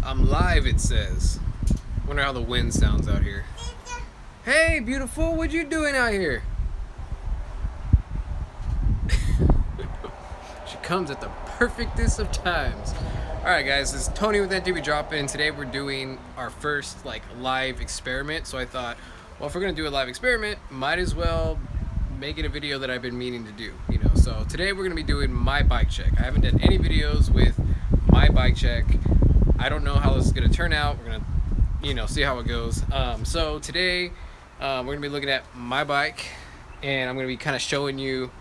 I'm live, it says. Wonder how the wind sounds out here. Hey, beautiful, what you doing out here? She comes at the perfectest of times. Alright guys, this is Tony with MTBdropIN. Today we're doing our first live experiment. So I thought, well, if we're gonna do a live experiment, might as well make it a video that I've been meaning to do, you know. So today we're gonna be doing my bike check. I haven't done any videos with my bike check. I don't know how this is gonna turn out. We're gonna, you know, see how it goes. So today we're gonna be looking at my bike, and I'm gonna be kind of showing you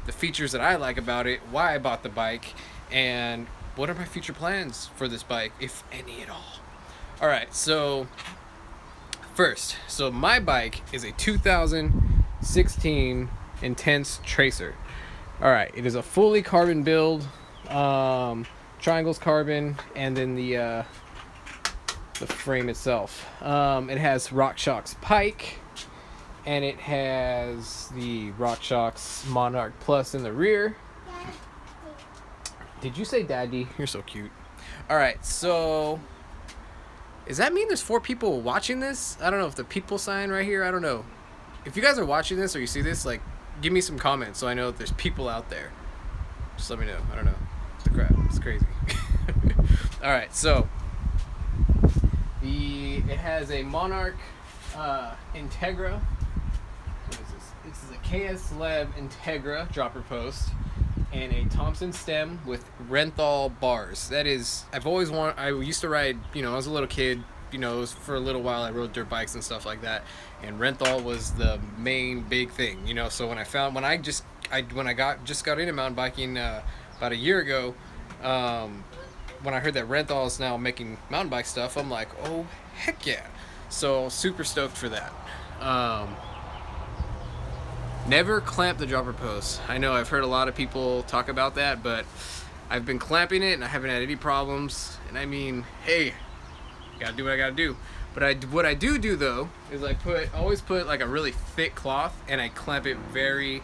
the features that I like about it, why I bought the bike, and what are my future plans for this bike, if any at all. Alright, so first, so my bike is a 2016 Intense Tracer. Alright, it is a fully carbon build, triangles carbon, and then the frame itself. It has Shox Pike, and it has the Shox Monarch Plus in the rear. Did you say daddy? You're so cute. Alright, so does that mean there's 4 people watching this? I don't know if the people sign right here, I don't know. If you guys are watching this or you see this, give me some comments so I know that there's people out there. Just let me know. I don't know. The crap. It's crazy. Alright, so it has a Monarch Integra. What is this? This is a KS Lev Integra dropper post and a Thompson stem with Renthal bars. That is, I used to ride, you know, I was a little kid, you know, it was for a little while I rode dirt bikes and stuff like that, and Renthal was the main big thing, you know. So when I just got into mountain biking about a year ago, when I heard that Renthal is now making mountain bike stuff, I'm like, oh heck yeah. So super stoked for that. Never clamp the dropper post. I know I've heard a lot of people talk about that, but I've been clamping it and I haven't had any problems. And I mean, hey, gotta do what I gotta do. But what I do though is I always put like a really thick cloth, and I clamp it very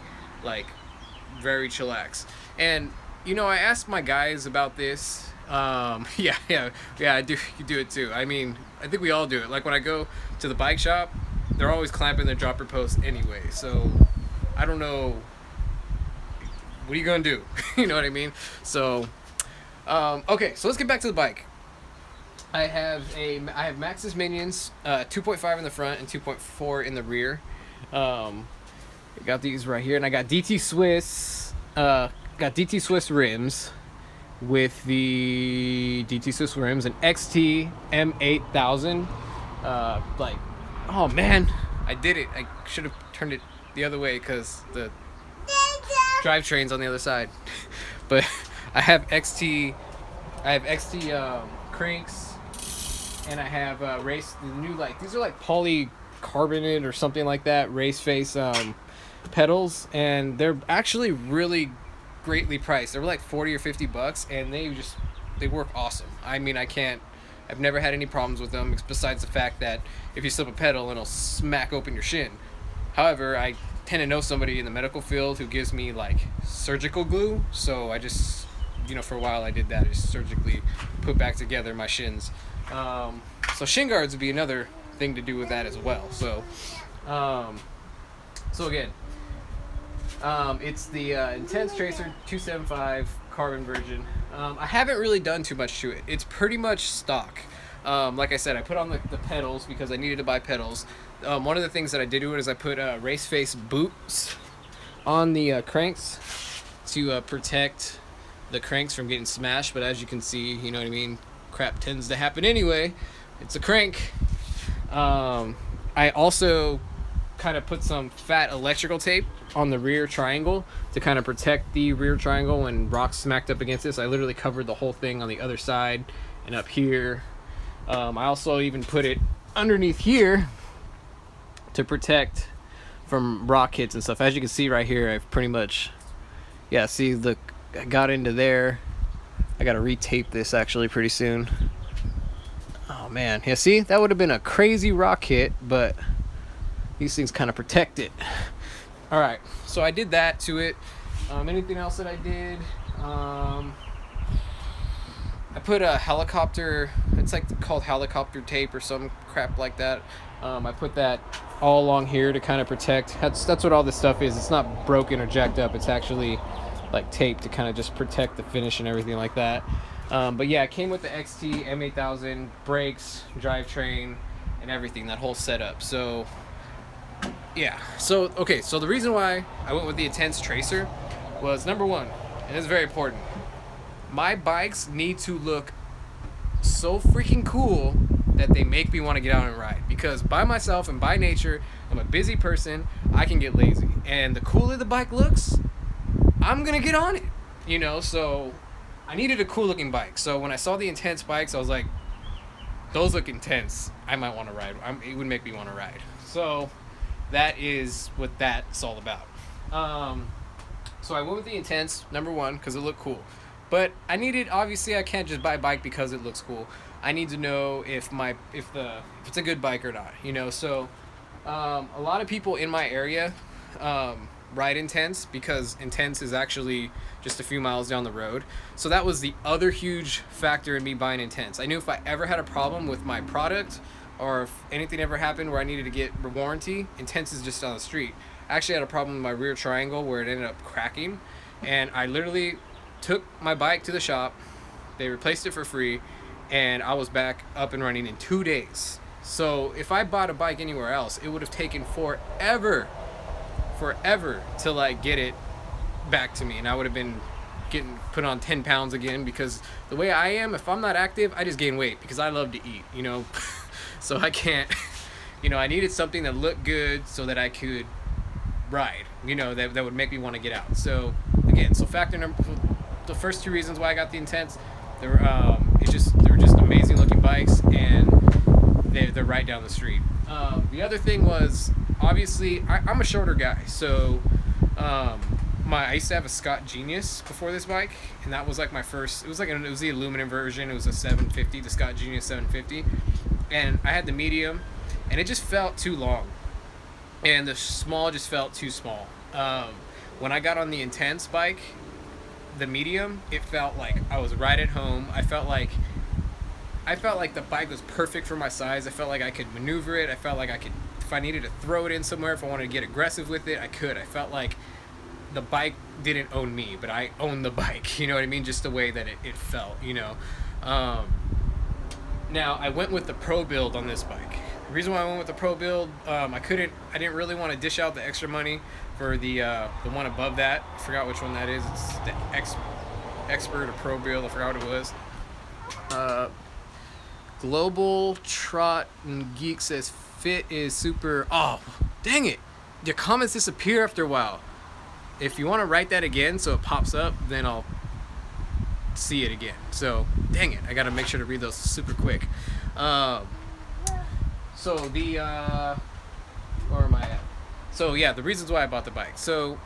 chillax. And you know, I asked my guys about this. Yeah, I do it too. I mean, I think we all do it. Like when I go to the bike shop, they're always clamping their dropper post anyway. So I don't know, what are you gonna do? You know what I mean? So okay, so let's get back to the bike. I have Maxxis Minions, 2.5 in the front and 2.4 in the rear. I got these right here, and I got DT Swiss rims with the DT Swiss rims and XT M8000. Oh man, I did it. I should have turned it the other way because the drivetrain's on the other side. But I have XT cranks, and I have these are polycarbonate or something like that, race face pedals, and they're actually really greatly priced. They were like 40 or 50 bucks, and they work awesome. I mean, I've never had any problems with them, besides the fact that if you slip a pedal, it'll smack open your shin. However, I tend to know somebody in the medical field who gives me surgical glue, so I just, you know, for a while I did that. I just surgically put back together my shins. So shin guards would be another thing to do with that as well. So again, it's the Intense Tracer 275 carbon version. I haven't really done too much to it. It's pretty much stock. Like I said, I put on the pedals because I needed to buy pedals. One of the things that I did do is I put race face boots on the cranks to protect the cranks from getting smashed. But as you can see, you know what I mean, crap tends to happen anyway. It's a crank. I also kind of put some fat electrical tape on the rear triangle to kind of protect the rear triangle when rocks smacked up against it. So I literally covered the whole thing on the other side and up here. I also even put it underneath here to protect from rock hits and stuff. As you can see right here, I've pretty much, yeah, see, look, I got into there. I gotta retape this actually pretty soon. Oh man, yeah, see, that would have been a crazy rock hit, but these things kind of protect it. All right, so I did that to it. Anything else that I did? I put a helicopter, it it's like called helicopter tape or some crap like that. I put that all along here to kind of protect. That's what all this stuff is. It's not broken or jacked up. It's actually like tape to kind of just protect the finish and everything like that. But yeah, it came with the XT M8000 brakes, drivetrain, and everything, that whole setup. So yeah, so okay, so the reason why I went with the Intense Tracer was, number one, and it's very important, my bikes need to look so freaking cool that they make me want to get out and ride. Because by myself and by nature, I'm a busy person, I can get lazy. And the cooler the bike looks, I'm gonna get on it, you know. So I needed a cool looking bike. So when I saw the Intense bikes, I was like, those look intense, I might want to ride. It would make me want to ride. So that is what that's all about. So I went with the Intense, number one, because it looked cool. But I needed, obviously I can't just buy a bike because it looks cool. I need to know if it's a good bike or not, you know. So a lot of people in my area ride Intense, because Intense is actually just a few miles down the road. So that was the other huge factor in me buying Intense. I knew if I ever had a problem with my product, or if anything ever happened where I needed to get warranty, Intense is just down the street. I actually had a problem with my rear triangle where it ended up cracking, and I literally took my bike to the shop, they replaced it for free, and I was back up and running in 2 days. So if I bought a bike anywhere else, it would have taken forever to like get it back to me, and I would have been getting put on 10 pounds again, because the way I am, if I'm not active, I just gain weight because I love to eat, you know. So I can't, you know, I needed something that looked good so that I could ride, you know, that would make me want to get out. So again, so factor number, the first two reasons why I got the Intense, they were just amazing looking bikes, and they're right down the street. The other thing was, obviously I'm a shorter guy, so I used to have a Scott Genius before this bike, and that was like my first. It was the aluminum version. It was a 750, the Scott Genius 750, and I had the medium, and it just felt too long, and the small just felt too small. When I got on the Intense bike, the medium, it felt like I was right at home. I felt like the bike was perfect for my size. I felt like I could maneuver it. I felt like I could, if I needed to throw it in somewhere, if I wanted to get aggressive with it, I could. I felt like the bike didn't own me, but I owned the bike, you know what I mean? Just the way that it felt, you know. Now I went with the Pro build on this bike. The reason why I went with the Pro build, I didn't really want to dish out the extra money for the one above that. I forgot which one that is. It's the Expert or Pro build. I forgot what it was. Global Trot and Geek says fit is super. Oh, dang it! Your comments disappear after a while. If you want to write that again so it pops up, then I'll see it again. So, dang it, I gotta make sure to read those super quick. So the where am I at? So yeah, the reasons why I bought the bike. So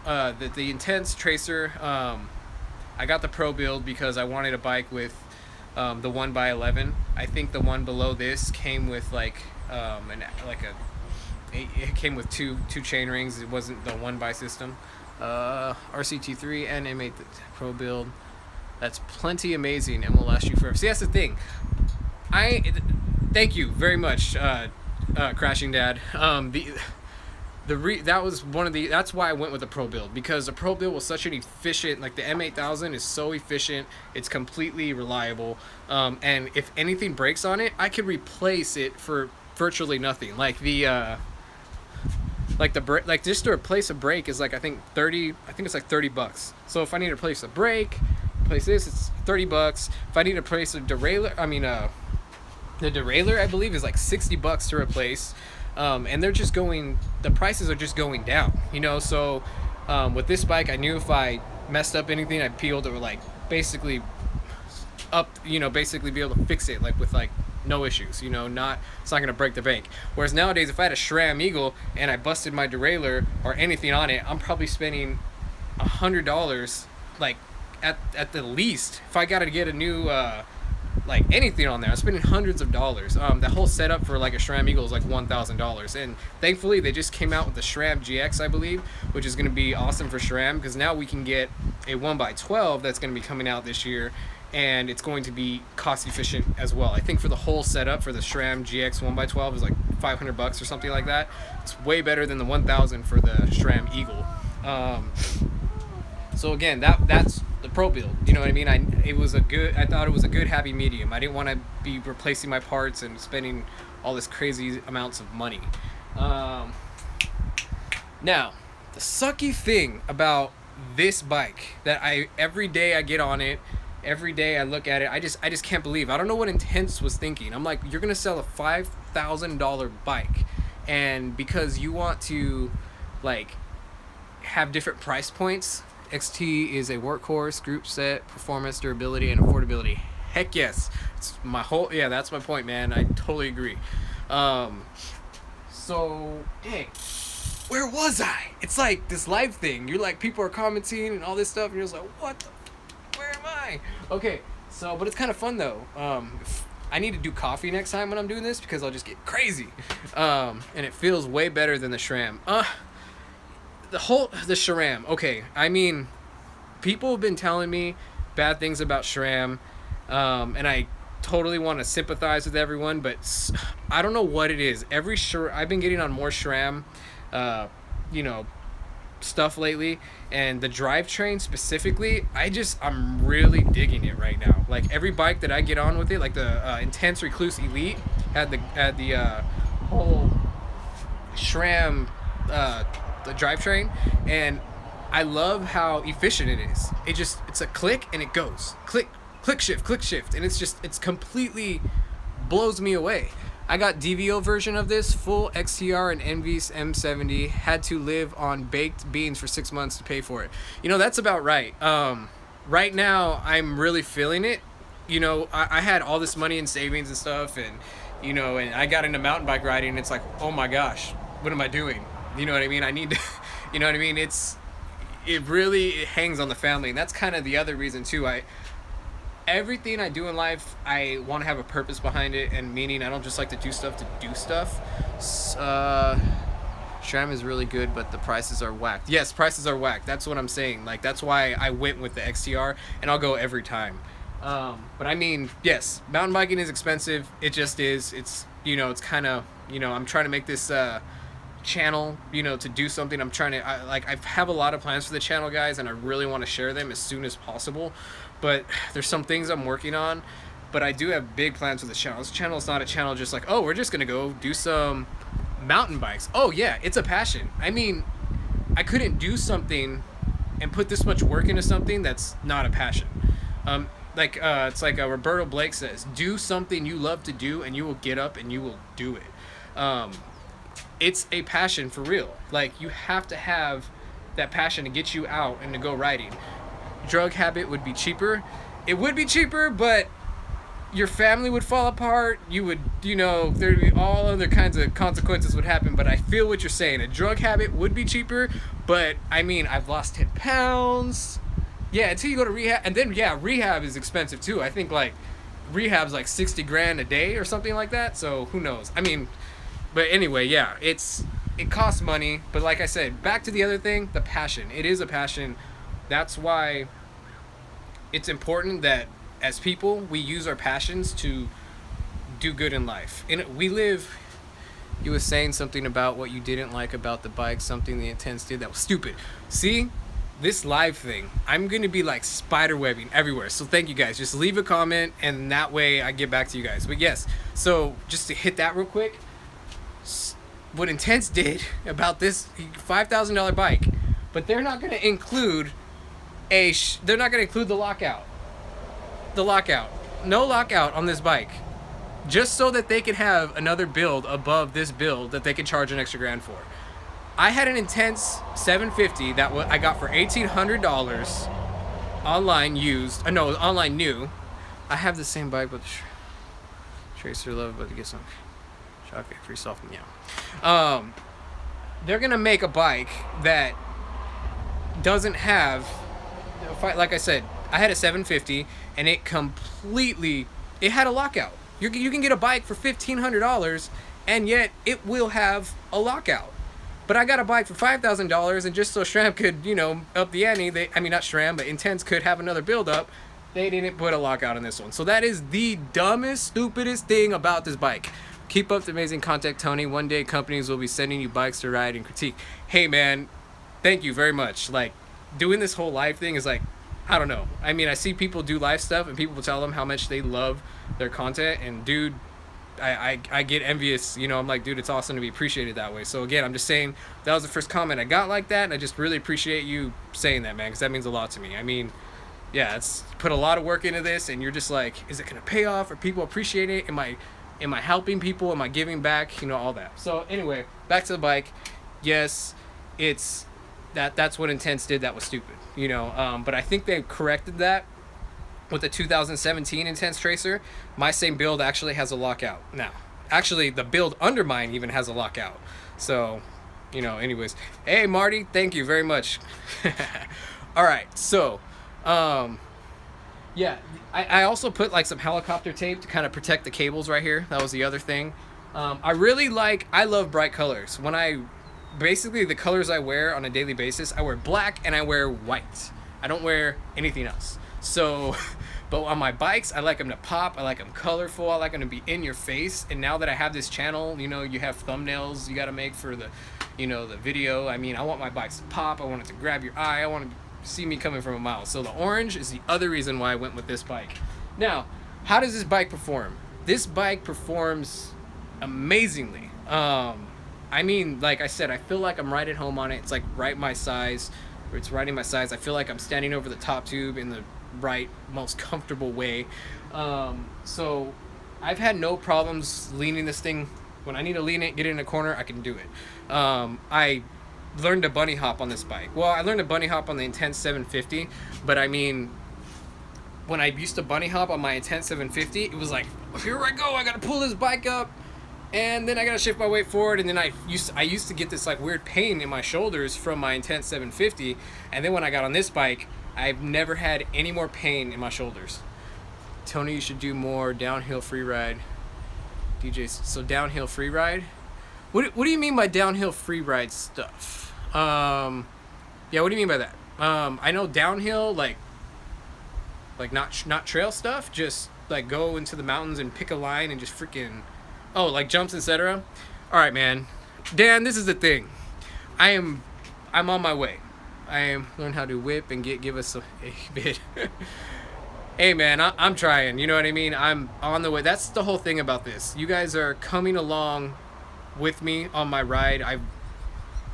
the Intense Tracer, I got the Pro build because I wanted a bike with the 1x11. I think the one below this came with it came with two chain rings. It wasn't the 1x system. RCT3 and M8 Pro build. That's plenty amazing and will last you forever. See, that's the thing. Thank you very much, Crashing Dad. That was one of the. That's why I went with the Pro build, because the Pro build was such an efficient. Like the M8000 is so efficient. It's completely reliable. And if anything breaks on it, I could replace it for virtually nothing. Like just to replace a brake is like I think it's like $30. So if I need to replace a brake, replace this, it's $30. If I need to replace a derailleur, the derailleur I believe is like $60 to replace. And the prices are just going down, you know. So with this bike, I knew if I messed up anything, I'd be able to like basically be able to fix it like with like no issues, you know. It's not gonna break the bank. Whereas nowadays, if I had a SRAM Eagle and I busted my derailleur or anything on it, I'm probably spending $100 like at the least. If I gotta get a new like anything on there, I'm spending hundreds of dollars. The whole setup for like a SRAM Eagle is like $1,000, and thankfully they just came out with the SRAM GX, I believe, which is going to be awesome for SRAM, because now we can get a 1x12 that's going to be coming out this year, and it's going to be cost efficient as well. I think for the whole setup for the SRAM GX 1x12 is like $500 or something like that. It's way better than the 1,000 for the SRAM Eagle. So again, that's the pro build. You know what I mean? I thought it was a good happy medium. I didn't want to be replacing my parts and spending all this crazy amounts of money. Now, the sucky thing about this bike that every day I get on it, every day I look at it, I just can't believe. I don't know what Intense was thinking. I'm like, you're gonna sell a $5,000 bike, and because you want to like have different price points, XT is a workhorse, group set, performance, durability, and affordability. Heck yes, that's my point, man. I totally agree. So hey, where was I? It's like this live thing. You're like, people are commenting and all this stuff, and you're just like, what the? Where am I? Okay, so, but it's kind of fun though. I need to do coffee next time when I'm doing this because I'll just get crazy. And it feels way better than the SRAM. The SRAM. Okay, I mean, people have been telling me bad things about SRAM, and I totally want to sympathize with everyone, but I don't know what it is. I've been getting on more SRAM, stuff lately, and the drivetrain specifically, I'm really digging it right now. Like every bike that I get on with it, like the Intense Recluse Elite had the whole SRAM the drivetrain, and I love how efficient it is. It's a click and it goes click shift, and it's completely blows me away. I got DVO version of this, full XTR and NV's M70. Had to live on baked beans for 6 months to pay for it. That's about right. Right now, I'm really feeling it. I had all this money in savings and stuff, and and I got into mountain bike riding, and it's like, oh my gosh, what am I doing? You know what I mean? I need to, you know what I mean? It hangs on the family, and that's kind of the other reason too. Everything I do in life, I want to have a purpose behind it, and meaning I don't just like to do stuff to do stuff. SRAM is really good, but the prices are whacked. Yes, prices are whacked. That's what I'm saying. Like, that's why I went with the XTR, and I'll go every time. But I mean, yes, mountain biking is expensive. It just is. It's, it's kind of, I'm trying to make this channel, to do something. I'm trying to, I have a lot of plans for the channel, guys, and I really want to share them as soon as possible. But there's some things I'm working on, but I do have big plans for the channel. This channel is not a channel just like, oh, we're just gonna go do some mountain bikes. Oh yeah, it's a passion. I mean, I couldn't do something and put this much work into something that's not a passion. It's like Roberto Blake says, do something you love to do and you will get up and you will do it. It's a passion for real. Like, you have to have that passion to get you out and to go riding. Drug habit would be cheaper. It would be cheaper, but your family would fall apart. You would, there'd be all other kinds of consequences would happen. But I feel what you're saying. A drug habit would be cheaper, but I mean, I've lost 10 pounds. Yeah, until you go to rehab. And then, yeah, rehab is expensive too. I think like rehab's like 60 grand a day or something like that. So who knows? I mean, but anyway, yeah, it costs money. But like I said, back to the other thing, the passion. It is a passion. That's why it's important that as people, we use our passions to do good in life. You were saying something about what you didn't like about the bike, something the Intense did that was stupid. See, this live thing, I'm going to be like spider webbing everywhere. So thank you guys. Just leave a comment, and that way I get back to you guys. But yes, so just to hit that real quick, what Intense did about this $5,000 bike, but they're not going to include they're not going to include the lockout. No lockout on this bike. Just so that they could have another build above this build that they could charge an extra grand for. I had an Intense 750 that I got for $1,800 online used. Online new. I have the same bike, but the Tracer love, but to get some Shox free soften. Yeah. They're going to make a bike that doesn't have, like I said, I had a 750 and it had a lockout. You can get a bike for $1,500 and yet it will have a lockout. But I got a bike for $5,000, and just so SRAM could, up the ante, not SRAM, but Intense could have another build up, They didn't put a lockout on this one. So that is the dumbest, stupidest thing about this bike. Keep up the amazing content, Tony. One day companies will be sending you bikes to ride and critique. Hey man, thank you very much. Like, doing this whole live thing is like, I don't know. I mean, I see people do live stuff and people tell them how much they love their content, and dude, I get envious, you know. I'm like, dude, it's awesome to be appreciated that way. So again, I'm just saying that was the first comment I got like that, and I just really appreciate you saying that, man, because that means a lot to me. I mean, yeah, it's put a lot of work into this, and you're just like, is it gonna pay off? Are people appreciate it? Am I helping people? Am I giving back? You know, all that. So anyway, back to the bike. Yes, it's that's what Intense did. That was stupid, you know. But I think they corrected that with the 2017 Intense Tracer. My same build actually has a lockout now. Actually, the build under mine even has a lockout. So, you know, anyways. Hey, Marty, thank you very much. All right, so, yeah, I also put like some helicopter tape to kind of protect the cables right here. That was the other thing. I love bright colors. Basically the colors I wear on a daily basis, I wear black and I wear white. I don't wear anything else. So, but on my bikes, I like them to pop. I like them colorful. I like them to be in your face. And now that I have this channel, you know, you have thumbnails you got to make for the, you know, the video. I mean, I want my bikes to pop. I want it to grab your eye. I want to see me coming from a mile. So the orange is the other reason why I went with this bike. Now, how does this bike perform? This bike performs amazingly. I mean, like I said, I feel like I'm right at home on it. It's like right my size, or it's riding my size. I feel like I'm standing over the top tube in the right, most comfortable way. So I've had no problems leaning this thing. When I need to lean it, get it in a corner, I can do it. I learned to bunny hop on this bike. Well, I learned to bunny hop on the Intense 750, but I mean, when I used to bunny hop on my Intense 750, it was like, here I go, I gotta pull this bike up, and then I gotta shift my weight forward, and then I used to get this like weird pain in my shoulders from my Intense 750, and then when I got on this bike, I've never had any more pain in my shoulders. Tony, you should do more downhill free ride. DJs, so downhill free ride? What do you mean by downhill free ride stuff? Yeah, what do you mean by that? I know downhill, like not trail stuff, just like go into the mountains and pick a line and just freaking, oh, like jumps, etc. All right, man. Dan, this is the thing. I'm on my way. I am learn how to whip and give us a bit. Hey, man, I'm trying. You know what I mean? I'm on the way. That's the whole thing about this. You guys are coming along with me on my ride. I'm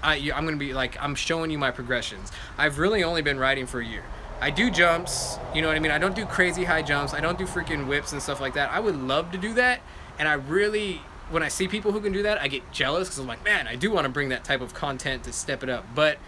gonna be like, I'm showing you my progressions. I've really only been riding for a year. I do jumps, you know what I mean? I don't do crazy high jumps. I don't do freaking whips and stuff like that. I would love to do that, and I really, when I see people who can do that, I get jealous because I'm like, man, I do want to bring that type of content to step it up, but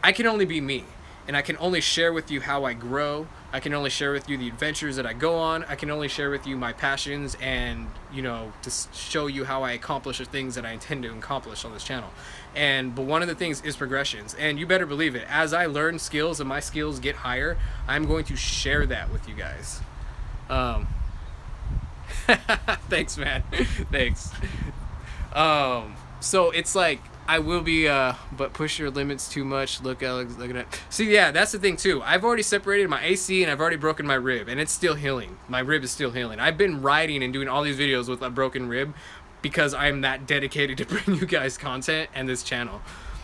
I can only be me, and I can only share with you how I grow. I can only share with you the adventures that I go on. I can only share with you my passions and, you know, to show you how I accomplish the things that I intend to accomplish on this channel. But one of the things is progressions, and you better believe it. As I learn skills and my skills get higher, I'm going to share that with you guys. Thanks, man. Thanks. So it's like, I will be, but push your limits too much. Look at that. See, yeah, that's the thing too. I've already separated my AC and I've already broken my rib, and it's still healing. My rib is still healing. I've been riding and doing all these videos with a broken rib because I'm that dedicated to bring you guys content and this channel.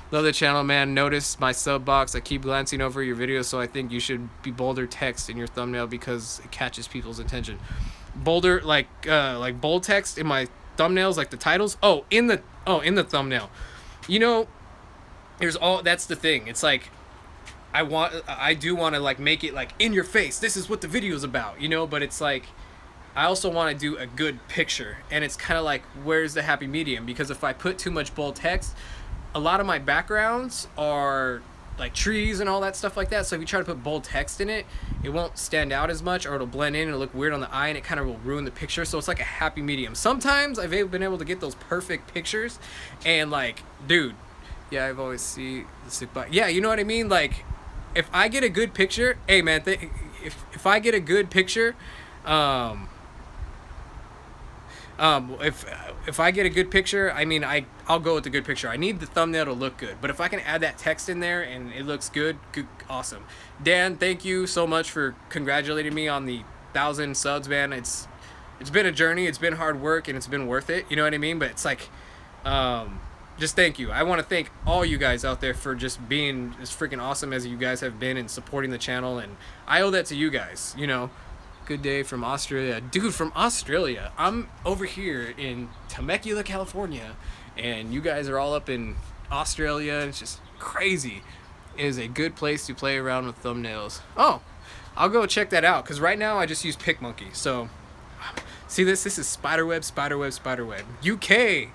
Love the channel, man. Notice my sub box. I keep glancing over your videos, so I think you should be bolder text in your thumbnail because it catches people's attention. Bolder, like bold text in my thumbnails, like the titles. Oh, in the thumbnail. You know, that's the thing. It's like, I do want to like make it like in your face. This is what the video is about, you know, but it's like, I also want to do a good picture, and it's kind of like, where's the happy medium? Because if I put too much bold text, a lot of my backgrounds are like trees and all that stuff like that. So if you try to put bold text in it, it won't stand out as much, or it'll blend in and it'll look weird on the eye, and it kind of will ruin the picture. So it's like a happy medium. Sometimes I've been able to get those perfect pictures, and like, dude, yeah, I've always see the sick bike. Yeah, you know what I mean? Like, if I get a good picture, hey man, if I get a good picture, If I get a good picture, I mean, I'll go with the good picture. I need the thumbnail to look good, but if I can add that text in there and it looks good, awesome. Dan, thank you so much for congratulating me on the 1,000 subs, man. It's been a journey, it's been hard work, and it's been worth it, you know what I mean? But it's like, just thank you. I want to thank all you guys out there for just being as freaking awesome as you guys have been and supporting the channel, and I owe that to you guys, you know. Good day from Australia. Dude, from Australia. I'm over here in Temecula, California, and you guys are all up in Australia. It's just crazy. It is a good place to play around with thumbnails. Oh, I'll go check that out, because right now I just use PicMonkey. So, see this? This is Spiderweb, Spiderweb, Spiderweb. UK.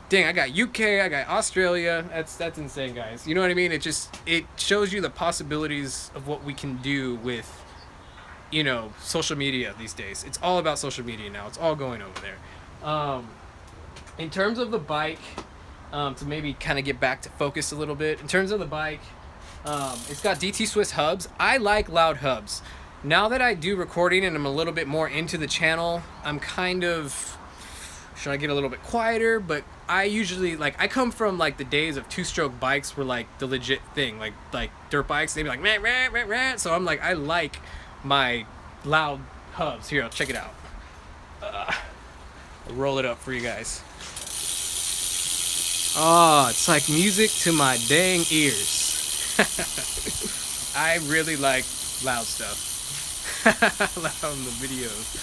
Dang, I got UK, I got Australia. That's insane, guys. You know what I mean? It shows you the possibilities of what we can do with, you know, social media these days. It's all about social media now. It's all going over there. In terms of the bike, to maybe kind of get back to focus a little bit. In terms of the bike, it's got DT Swiss hubs. I like loud hubs. Now that I do recording and I'm a little bit more into the channel, I'm kind of trying to get a little bit quieter, but I usually, like, I come from like the days of two-stroke bikes were like the legit thing, like dirt bikes, they'd be like rah, rah, rah, rah. So I'm like, I like my loud hubs. Here, I'll check it out. I'll roll it up for you guys. Oh, it's like music to my dang ears. I really like loud stuff. Loud in the videos.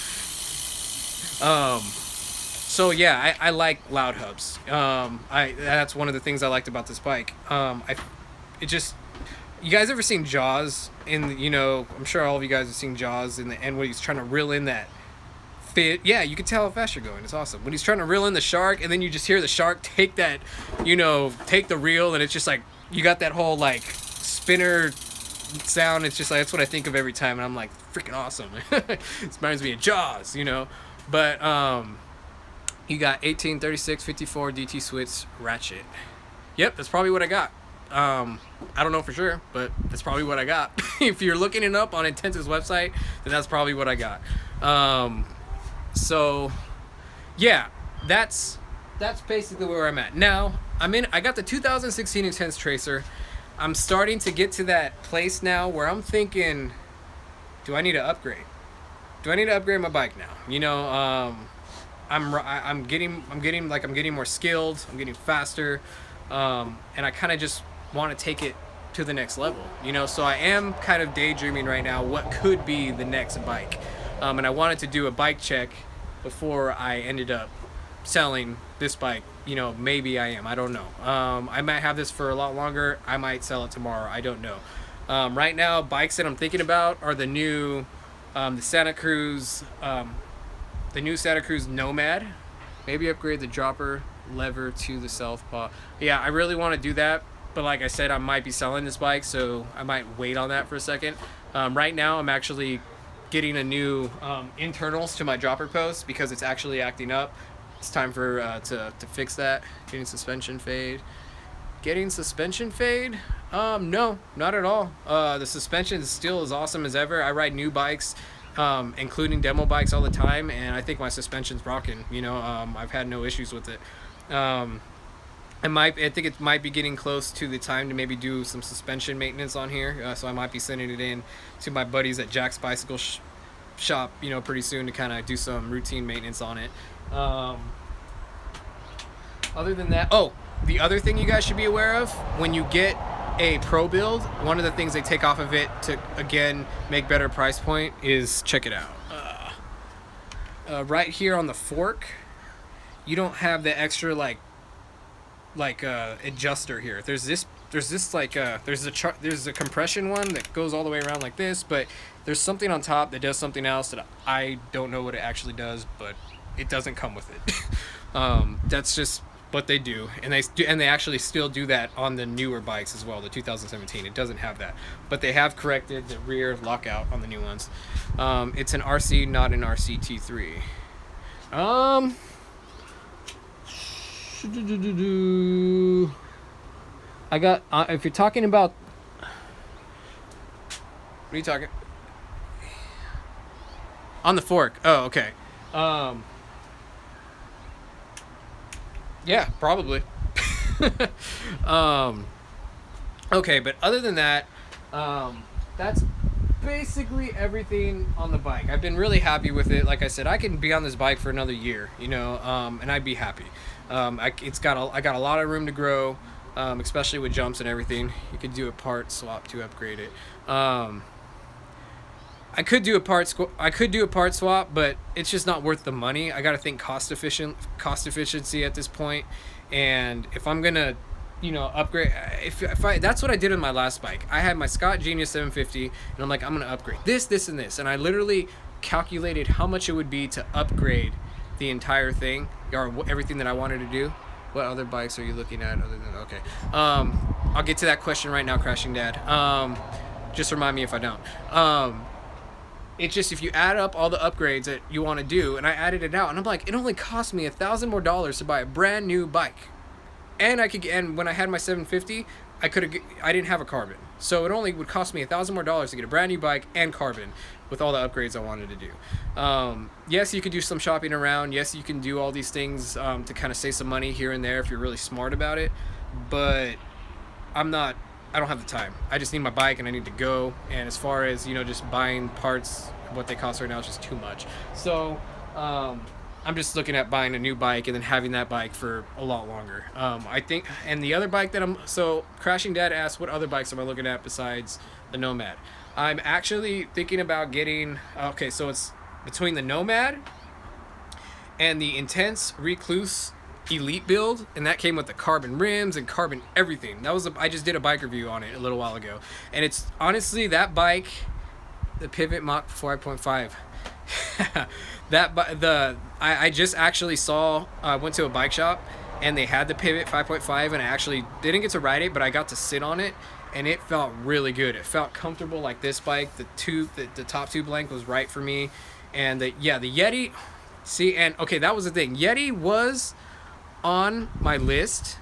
So yeah, I like loud hubs. That's one of the things I liked about this bike. You guys ever seen Jaws? You know, I'm sure all of you guys have seen Jaws in the end when he's trying to reel in that fit. Yeah, you can tell how fast you're going. It's awesome. When he's trying to reel in the shark, and then you just hear the shark take that, you know, take the reel, and it's just like, you got that whole like spinner sound. It's just like, that's what I think of every time, and I'm like, freaking awesome. This reminds me of Jaws, you know. But you got 18, 36, 54 DT Swiss ratchet. Yep, that's probably what I got. I don't know for sure, but that's probably what I got. If you're looking it up on Intense's website, then that's probably what I got. So yeah, that's basically where I'm at. Now, I got the 2016 Intense Tracer. I'm starting to get to that place now where I'm thinking, do I need to upgrade? Do I need to upgrade my bike now? You know, I'm getting more skilled, I'm getting faster, and I kind of just want to take it to the next level, you know. So I am kind of daydreaming right now what could be the next bike, and I wanted to do a bike check before I ended up selling this bike. You know, maybe I don't know. I might have this for a lot longer, I might sell it tomorrow, I don't know. Right now, bikes that I'm thinking about are the new the Santacruz Nomad. Maybe upgrade the dropper lever to the southpaw. Yeah, I really want to do that, but like I said, I might be selling this bike, so I might wait on that for a second. Right now, I'm actually getting a new internals to my dropper post because it's actually acting up. It's time for to fix that. Getting suspension fade. No, not at all. The suspension is still as awesome as ever. I ride new bikes, including demo bikes all the time, and I think my suspension's rocking. You know, I've had no issues with it. I think it might be getting close to the time to maybe do some suspension maintenance on here, so I might be sending it in to my buddies at Jack's Bicycle Shop, you know, pretty soon to kind of do some routine maintenance on it. Other than that, the other thing you guys should be aware of, when you get a pro build, one of the things they take off of it to, again, make better price point is, check it out. Right here on the fork, you don't have the extra like adjuster here. There's a compression one that goes all the way around like this, but there's something on top that does something else that I don't know what it actually does, but it doesn't come with it. That's just what they do, and they actually still do that on the newer bikes as well. The 2017, it doesn't have that, but they have corrected the rear lockout on the new ones. It's an RC, not an RCT3. I got if you're talking about, what are you talking on the fork? Oh, okay. Yeah, probably. um, okay, but other than that, that's basically everything on the bike. I've been really happy with it. Like I said, I can be on this bike for another year, you know, and I'd be happy. I got a lot of room to grow, especially with jumps and everything. You could do a part swap to upgrade it. I could do a part swap, but it's just not worth the money. I got to think cost efficiency at this point. And if I'm gonna, you know, upgrade, if I that's what I did on my last bike. I had my Scott Genius 750, and I'm like, I'm gonna upgrade this, and this, and I literally calculated how much it would be to upgrade the entire thing or everything that I wanted to do. What other bikes are you looking at other than okay? I'll get to that question right now, Crashing Dad. Just remind me if I don't. It's just if you add up all the upgrades that you want to do, and I added it out, and I'm like, it only cost me $1,000 more to buy a brand new bike, and and when I had my 750, I didn't have a carbon, so it only would cost me $1,000 more to get a brand new bike and carbon with all the upgrades I wanted to do. Yes, you could do some shopping around. Yes, you can do all these things to kind of save some money here and there if you're really smart about it, but I don't have the time. I just need my bike and I need to go. And as far as, you know, just buying parts, what they cost right now is just too much. So I'm just looking at buying a new bike and then having that bike for a lot longer. I think, and the other bike that Crashing Dad asked, what other bikes am I looking at besides the Nomad? I'm actually thinking about getting, okay, so it's between the Nomad and the Intense Recluse Elite build, and that came with the carbon rims and carbon everything. I just did a bike review on it a little while ago, and it's honestly that bike, the Pivot Mach 4.5. I just actually went to a bike shop and they had the Pivot 5.5, and I actually didn't get to ride it, but I got to sit on it, and it felt really good. It felt comfortable like this bike. The top tube length was right for me, and the Yeti. See, and okay, that was the thing. Yeti was on my list,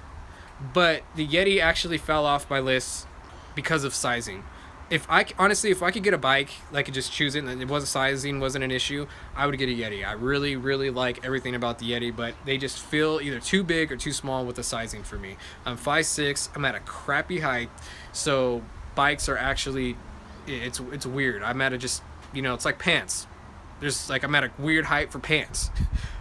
but the Yeti actually fell off my list because of sizing. If I could get a bike, I could just choose it, and sizing wasn't an issue, I would get a Yeti. I really, really like everything about the Yeti, but they just feel either too big or too small with the sizing for me. I'm 5'6", I'm at a crappy height, so bikes are actually, it's weird. I'm at just, you know, it's like pants. I'm at a weird height for pants.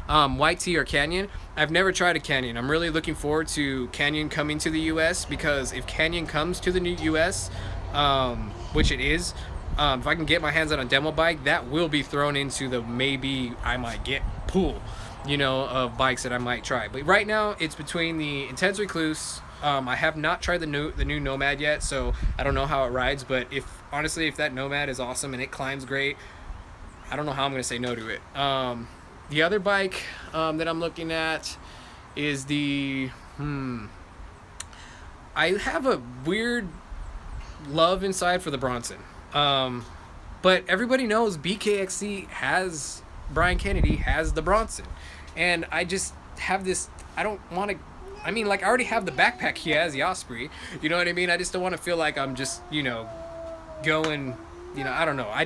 White Tee or Canyon. I've never tried a Canyon. I'm really looking forward to Canyon coming to the US, because if Canyon comes to the new US, which it is, if I can get my hands on a demo bike, that will be thrown into the maybe I might get pool, you know, of bikes that I might try. But right now it's between the Intense Recluse. I have not tried the new Nomad yet, so I don't know how it rides, but if that Nomad is awesome and it climbs great, I don't know how I'm going to say no to it. The other bike that I'm looking at is the I have a weird love inside for the Bronson, but everybody knows BKXC has Brian Kennedy has the Bronson, and I just have this. I don't want to. I mean, I already have the backpack he has, the Osprey. You know what I mean? I just don't want to feel like I'm just, you know, going. You know, I don't know. I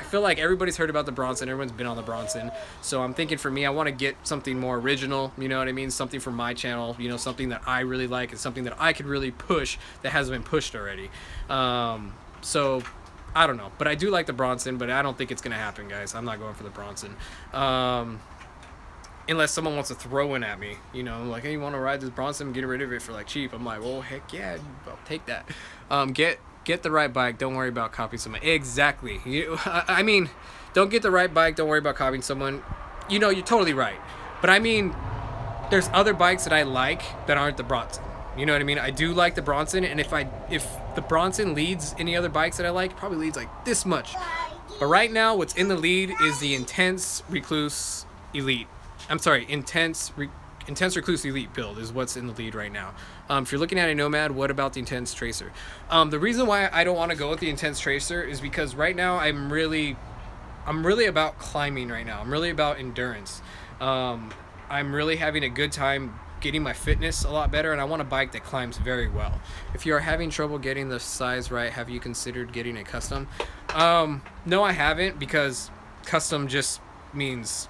feel like everybody's heard about the Bronson. Everyone's been on the Bronson. So I'm thinking, for me, I want to get something more original. You know what I mean? Something for my channel. You know, something that I really like and something that I could really push that hasn't been pushed already. So I don't know. But I do like the Bronson, but I don't think it's going to happen, guys. I'm not going for the Bronson. Unless someone wants to throw in at me. You know, like, hey, you want to ride this Bronson and get rid of it for, cheap? I'm like, well, heck yeah. I'll take that. Get the right bike. Don't worry about copying someone. Exactly. I mean, don't get the right bike. Don't worry about copying someone. You know, you're totally right. But I mean, there's other bikes that I like that aren't the Bronson. You know what I mean? I do like the Bronson, and if the Bronson leads any other bikes that I like, it probably leads this much. But right now, what's in the lead is the Intense Recluse Elite. I'm sorry, Intense Recluse Elite build is what's in the lead right now. If you're looking at a Nomad, what about the Intense Tracer? The reason why I don't want to go with the Intense Tracer is because right now I'm really about climbing right now. I'm really about endurance. I'm really having a good time getting my fitness a lot better, and I want a bike that climbs very well. If you are having trouble getting the size right, have you considered getting a custom? No, I haven't, because custom just means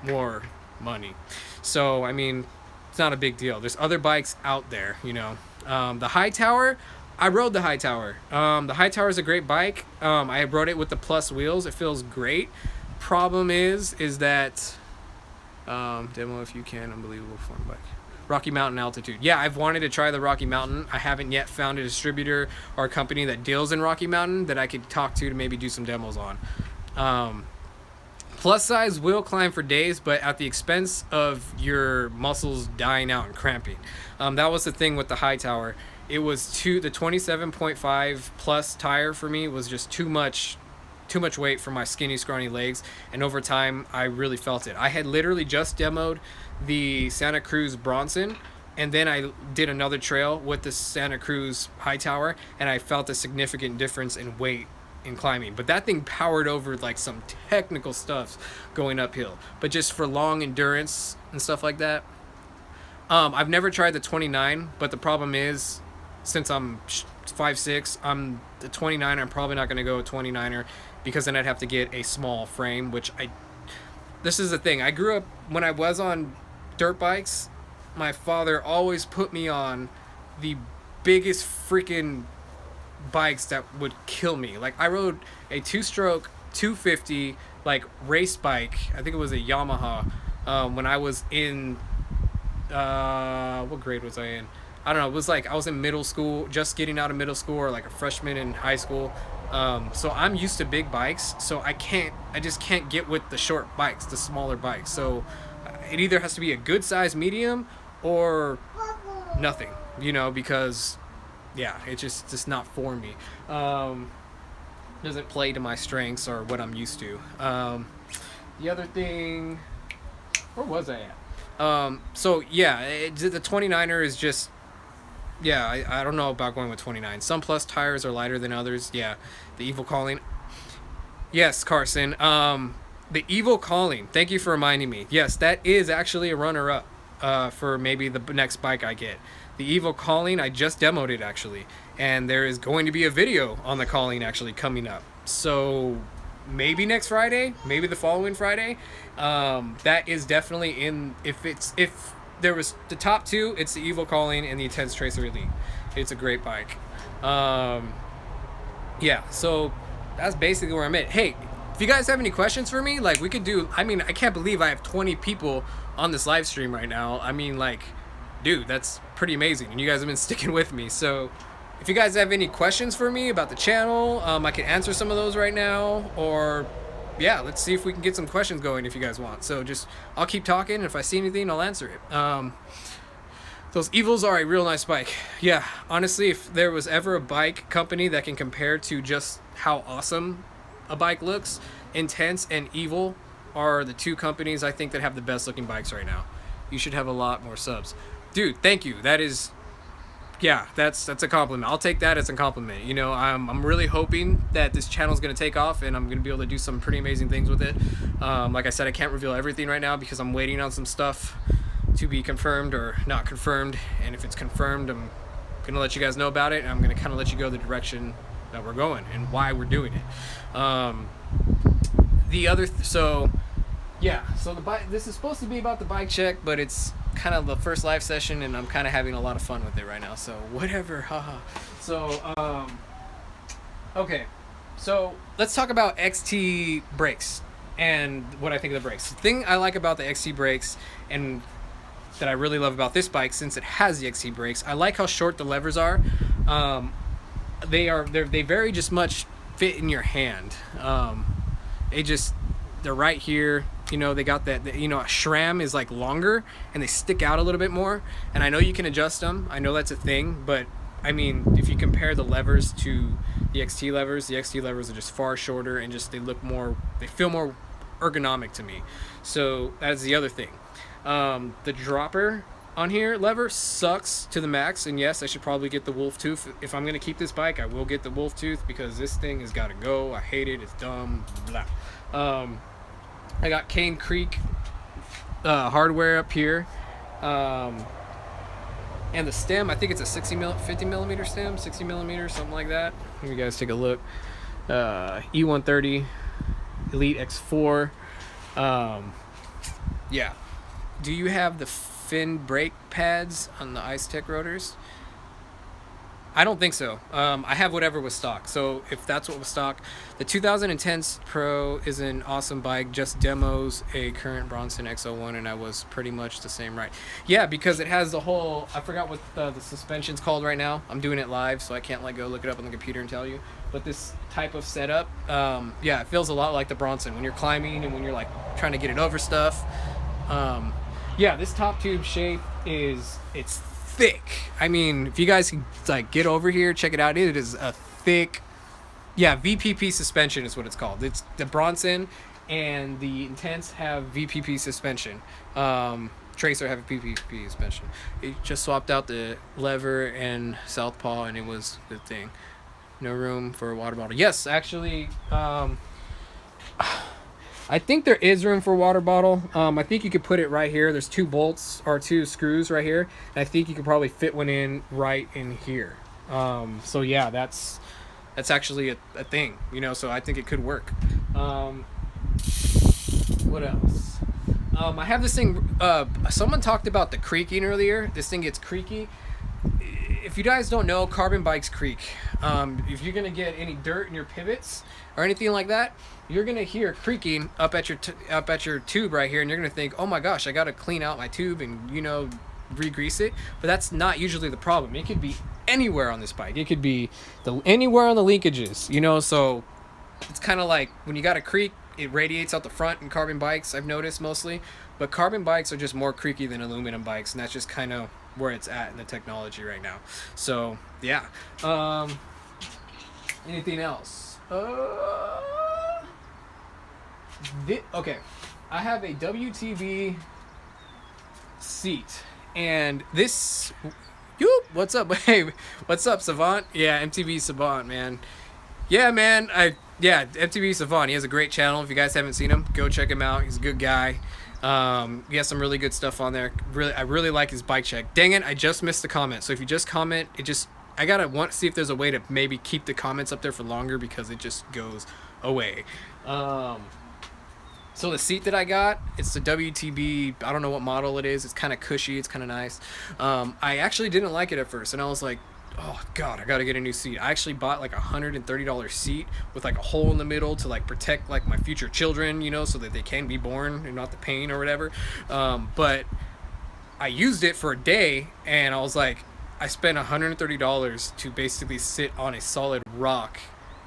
more money. So, I mean, it's not a big deal. There's other bikes out there, you know. The High Tower, I rode the High Tower. The High Tower is a great bike. I rode it with the plus wheels. It feels great. Problem is that demo if you can, unbelievable form bike. Rocky Mountain altitude. Yeah, I've wanted to try the Rocky Mountain. I haven't yet found a distributor or a company that deals in Rocky Mountain that I could talk to maybe do some demos on. Plus size will climb for days, but at the expense of your muscles dying out and cramping. That was the thing with the High Tower. It was the 27.5 plus tire for me was just too much weight for my skinny, scrawny legs, and over time I really felt it. I had literally just demoed the Santa Cruz Bronson, and then I did another trail with the Santa Cruz High Tower, and I felt a significant difference in weight in climbing. But that thing powered over like some technical stuff going uphill, but just for long endurance and stuff like that. I've never tried the 29, but the problem is, since I'm 5'6", I'm the 29. I'm probably not going to go a 29er because then I'd have to get a small frame, which this is the thing. I grew up, when I was on dirt bikes, my father always put me on the biggest freaking bikes that would kill me. Like, I rode a 2-stroke 250 like race bike. I think it was a Yamaha when I was in what grade was I in? I don't know. It was like I was in middle school, just getting out of middle school, or like a freshman in high school. So I'm used to big bikes, so I just can't get with the short bikes, the smaller bikes. So it either has to be a good size medium or nothing, you know, because yeah, it's just not for me. Doesn't play to my strengths or what I'm used to. The other thing, where was I at? So yeah, the 29er is just, yeah, I don't know about going with 29. Some plus tires are lighter than others. Yeah, the Evil Calling. Yes, Carson. The Evil Calling. Thank you for reminding me. Yes, that is actually a runner-up for maybe the next bike I get. The Evil Calling, I just demoed it actually, and there is going to be a video on the Calling actually coming up. So maybe next Friday, maybe the following Friday. That is definitely in. If there was the top two, it's the Evil Calling and the Intense Tracer Elite. It's a great bike. Yeah, so that's basically where I'm at. Hey, if you guys have any questions for me, like, we could do, I mean, I can't believe I have 20 people on this live stream right now. I mean, like, dude, that's pretty amazing, and you guys have been sticking with me. So if you guys have any questions for me about the channel, I can answer some of those right now, or yeah, let's see if we can get some questions going if you guys want. So just, I'll keep talking, and if I see anything, I'll answer it. Those Evils are a real nice bike. Yeah, honestly, if there was ever a bike company that can compare to just how awesome a bike looks, Intense and Evil are the two companies I think that have the best looking bikes right now. You should have a lot more subs. Dude, thank you. That is, yeah, that's a compliment. I'll take that as a compliment. You know, I'm really hoping that this channel is going to take off, and I'm going to be able to do some pretty amazing things with it. Like I said, I can't reveal everything right now because I'm waiting on some stuff to be confirmed or not confirmed. And if it's confirmed, I'm going to let you guys know about it, and I'm going to kind of let you go the direction that we're going and why we're doing it. So the bike, this is supposed to be about the bike check, but it's kind of the first live session, and I'm kind of having a lot of fun with it right now, so whatever, haha. So okay, so let's talk about XT brakes and what I think of the brakes. The thing I like about the XT brakes, and that I really love about this bike, since it has the XT brakes, I like how short the levers are. They very just much fit in your hand. They're right here. You know, they got that, you know, a SRAM is like longer and they stick out a little bit more. And I know you can adjust them. I know that's a thing, but I mean, if you compare the levers to the XT levers are just far shorter, and just they feel more ergonomic to me. So that's the other thing. The dropper on here lever sucks to the max, and yes, I should probably get the wolf tooth. If I'm gonna keep this bike, I will get the wolf tooth, because this thing has got to go. I hate it. It's dumb. Blah. I got Cane Creek hardware up here, and the stem, I think it's a 50 millimeter stem, 60 millimeter, something like that. Let you guys take a look. E130 Elite X4. Yeah. Do you have the fin brake pads on the Ice Tech rotors? I don't think so. I have whatever was stock. So if that's what was stock, the 2010 Pro is an awesome bike. Just demos a current Bronson X01, and I was pretty much the same, right? Yeah, because it has the whole. I forgot what the suspension's called right now. I'm doing it live, so I can't like go look it up on the computer and tell you. But this type of setup, yeah, it feels a lot like the Bronson when you're climbing and when you're like trying to get it over stuff. Yeah, this top tube shape it's thick. I mean, if you guys can like get over here, check it out. It is a thick, yeah, VPP suspension is what it's called. It's the Bronson and the Intense have VPP suspension. Tracer have a PPP suspension. It just swapped out the lever and southpaw, and it was the thing. No room for a water bottle. Yes, actually, I think there is room for a water bottle. I think you could put it right here. There's 2 bolts or 2 screws right here. And I think you could probably fit one in right in here. So yeah, that's actually a thing, you know, so I think it could work. What else? I have this thing, someone talked about the creaking earlier. This thing gets creaky. If you guys don't know, carbon bikes creak. If you're gonna get any dirt in your pivots or anything like that, you're gonna hear creaking up at your tube right here, and you're gonna think, oh my gosh, I gotta clean out my tube and, you know, re-grease it. But that's not usually the problem. It could be anywhere on this bike. It could be anywhere on the linkages, you know. So it's kind of like when you got a creak, it radiates out the front in carbon bikes, I've noticed mostly. But carbon bikes are just more creaky than aluminum bikes, and that's just kind of where it's at in the technology right now. So yeah. Anything else? Okay, I have a WTV seat, and this. What's up? Hey, what's up, Savant? Yeah, MTB Savant, man. Yeah, man. MTB Savant. He has a great channel. If you guys haven't seen him, go check him out. He's a good guy. He has some really good stuff on there. I really like his bike check. Dang it, I just missed the comment. So if you just comment, I gotta see if there's a way to maybe keep the comments up there for longer, because it just goes away. So the seat that I got, it's the WTB, I don't know what model it is. It's kind of cushy, it's kind of nice. I actually didn't like it at first, and I was like, oh god, I gotta get a new seat. I actually bought like a $130 seat with like a hole in the middle to like protect like my future children, you know, so that they can be born and not the pain or whatever. But I used it for a day, and I was like, I spent $130 to basically sit on a solid rock